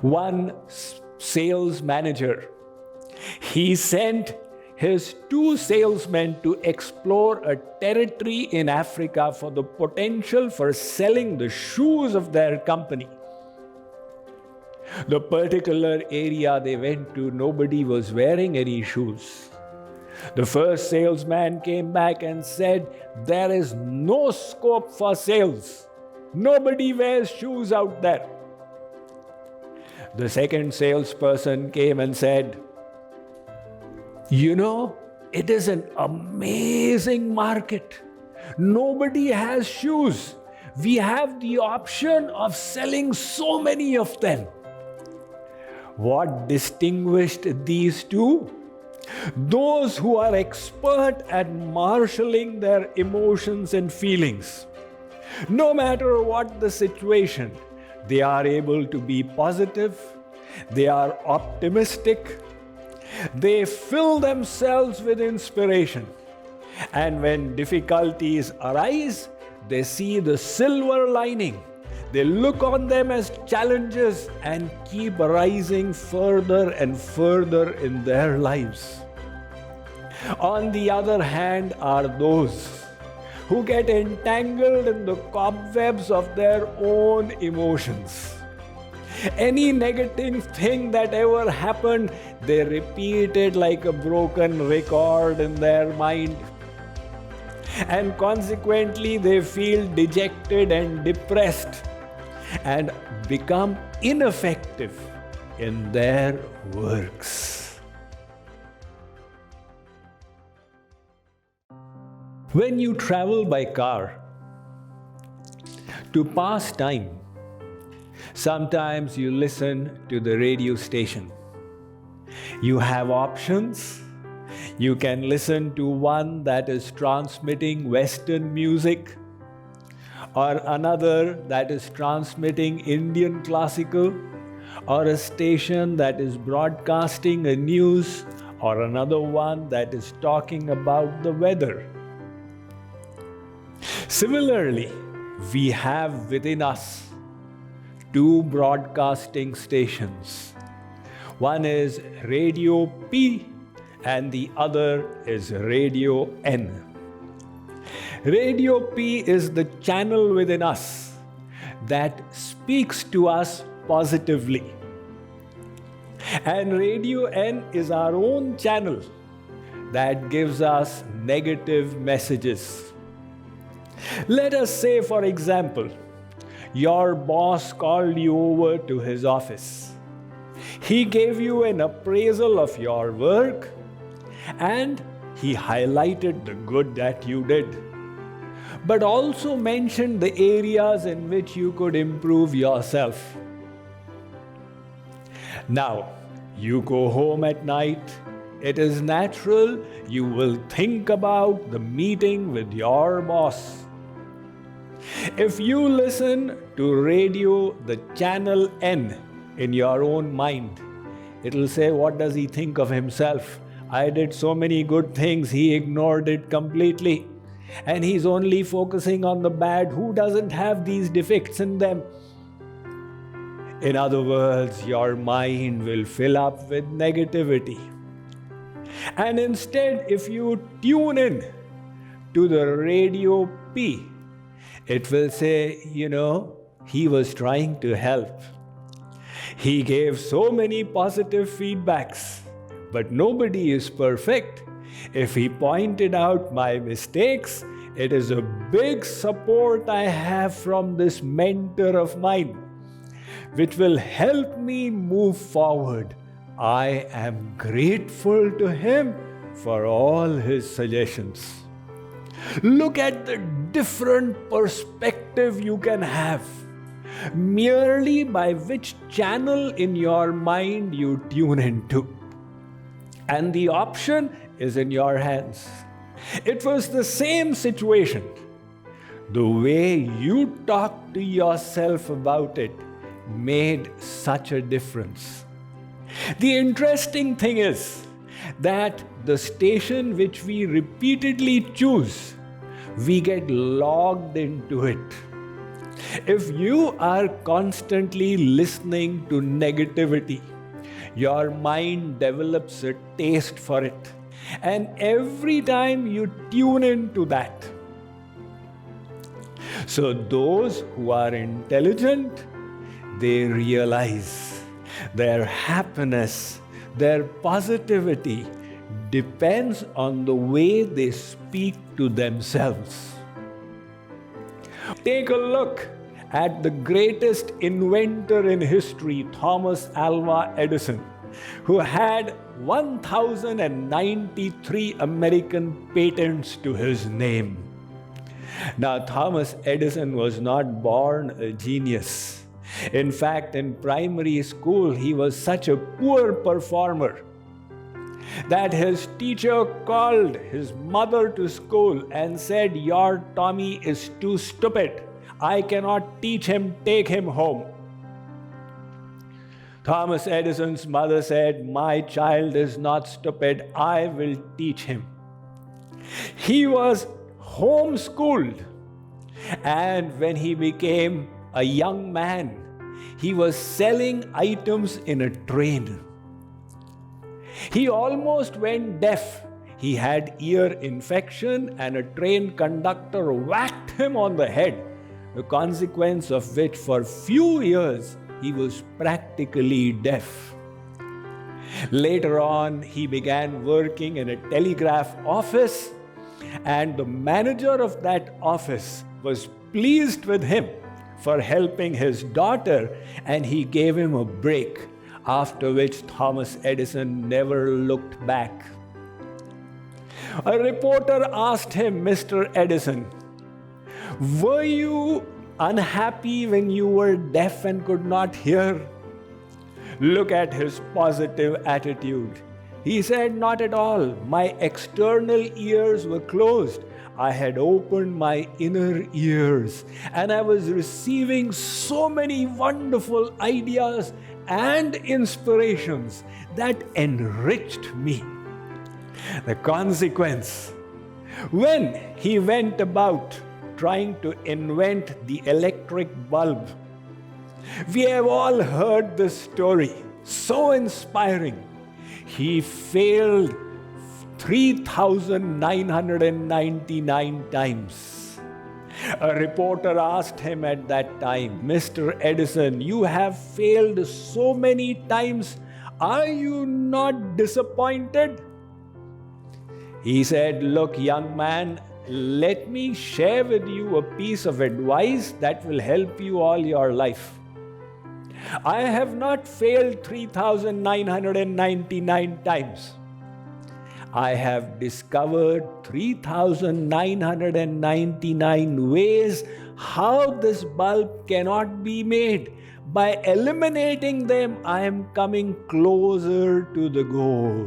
One sales manager, he sent his 2 salesmen to explore a territory in Africa for the potential for selling the shoes of their company. The particular area they went to, nobody was wearing any shoes. The first salesman came back and said, "There is no scope for sales. Nobody wears shoes out there." The second salesperson came and said, "It is an amazing market. Nobody has shoes. We have the option of selling so many of them." What distinguished these two? Those who are expert at marshalling their emotions and feelings. No matter what the situation, they are able to be positive, they are optimistic, they fill themselves with inspiration. And when difficulties arise, they see the silver lining. They look on them as challenges and keep rising further and further in their lives. On the other hand are those who get entangled in the cobwebs of their own emotions. Any negative thing that ever happened, they repeat it like a broken record in their mind. And consequently, they feel dejected and depressed and become ineffective in their works. When you travel by car to pass time, sometimes you listen to the radio station. You have options. You can listen to one that is transmitting Western music, or another that is transmitting Indian classical, or a station that is broadcasting a news, or another one that is talking about the weather. Similarly, we have within us 2 broadcasting stations. One is Radio P and the other is Radio N. Radio P is the channel within us that speaks to us positively. And Radio N is our own channel that gives us negative messages. Let us say, for example, your boss called you over to his office. He gave you an appraisal of your work and he highlighted the good that you did, but also mentioned the areas in which you could improve yourself. Now, you go home at night. It is natural you will think about the meeting with your boss. If you listen to radio, the channel N, in your own mind, it will say, "What does he think of himself? I did so many good things, he ignored it completely. And he's only focusing on the bad. Who doesn't have these defects in them?" In other words, your mind will fill up with negativity. And instead, if you tune in to the Radio P, it will say, he was trying to help. He gave so many positive feedbacks, but nobody is perfect. If he pointed out my mistakes, it is a big support I have from this mentor of mine, which will help me move forward. I am grateful to him for all his suggestions. Look at the different perspective you can have merely by which channel in your mind you tune into. And the option is in your hands. It was the same situation. The way you talk to yourself about it made such a difference. The interesting thing is that the station which we repeatedly choose, we get logged into it. If you are constantly listening to negativity, your mind develops a taste for it. And every time you tune into that. So those who are intelligent, they realize their happiness, their positivity depends on the way they speak to themselves. Take a look at the greatest inventor in history, Thomas Alva Edison, who had 1,093 American patents to his name. Now, Thomas Edison was not born a genius. In fact, in primary school, he was such a poor performer that his teacher called his mother to school and said, "Your Tommy is too stupid. I cannot teach him, take him home." Thomas Edison's mother said, "My child is not stupid. I will teach him." He was homeschooled. And when he became a young man, he was selling items in a train. He almost went deaf. He had ear infection, and a train conductor whacked him on the head, the consequence of which for few years he was practically deaf. Later on, he began working in a telegraph office, and the manager of that office was pleased with him for helping his daughter, and he gave him a break, after which Thomas Edison never looked back. A reporter asked him, "Mr. Edison, were you unhappy when you were deaf and could not hear?" Look at his positive attitude. He said, "Not at all. My external ears were closed. I had opened my inner ears, and I was receiving so many wonderful ideas and inspirations that enriched me." The consequence, when he went about trying to invent the electric bulb, we have all heard this story, so inspiring. He failed 3,999 times. A reporter asked him at that time, "Mr. Edison, you have failed so many times. Are you not disappointed?" He said, "Look, young man, let me share with you a piece of advice that will help you all your life. I have not failed 3,999 times. I have discovered 3,999 ways how this bulb cannot be made. By eliminating them, I am coming closer to the goal."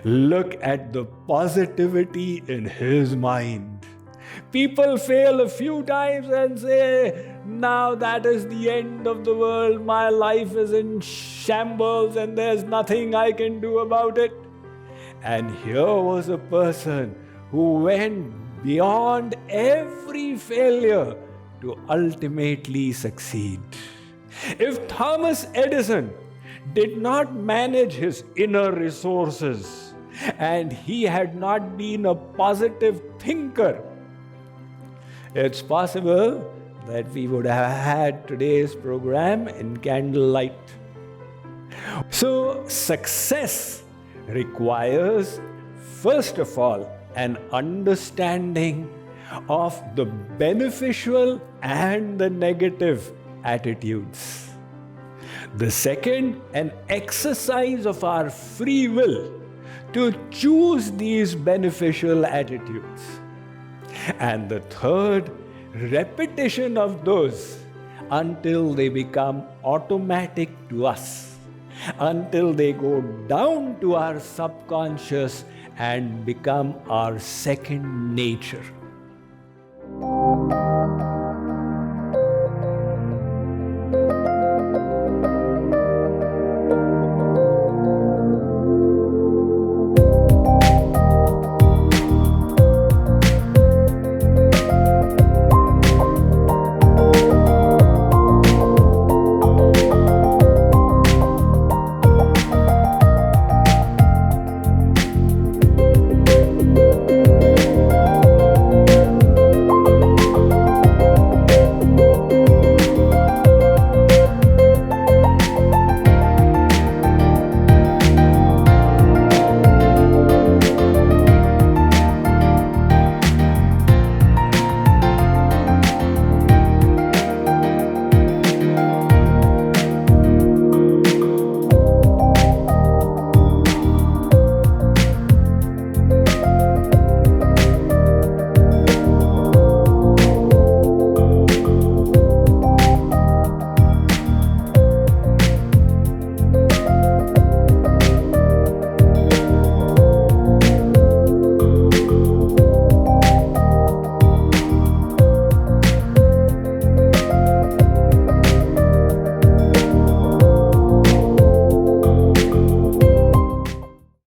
Look at the positivity in his mind. People fail a few times and say, "Now that is the end of the world. My life is in shambles and there's nothing I can do about it." And here was a person who went beyond every failure to ultimately succeed. If Thomas Edison did not manage his inner resources and he had not been a positive thinker, it's possible that we would have had today's program in candlelight. So, success requires, first of all, an understanding of the beneficial and the negative attitudes. The second, an exercise of our free will to choose these beneficial attitudes. And the third, repetition of those until they become automatic to us, until they go down to our subconscious and become our second nature.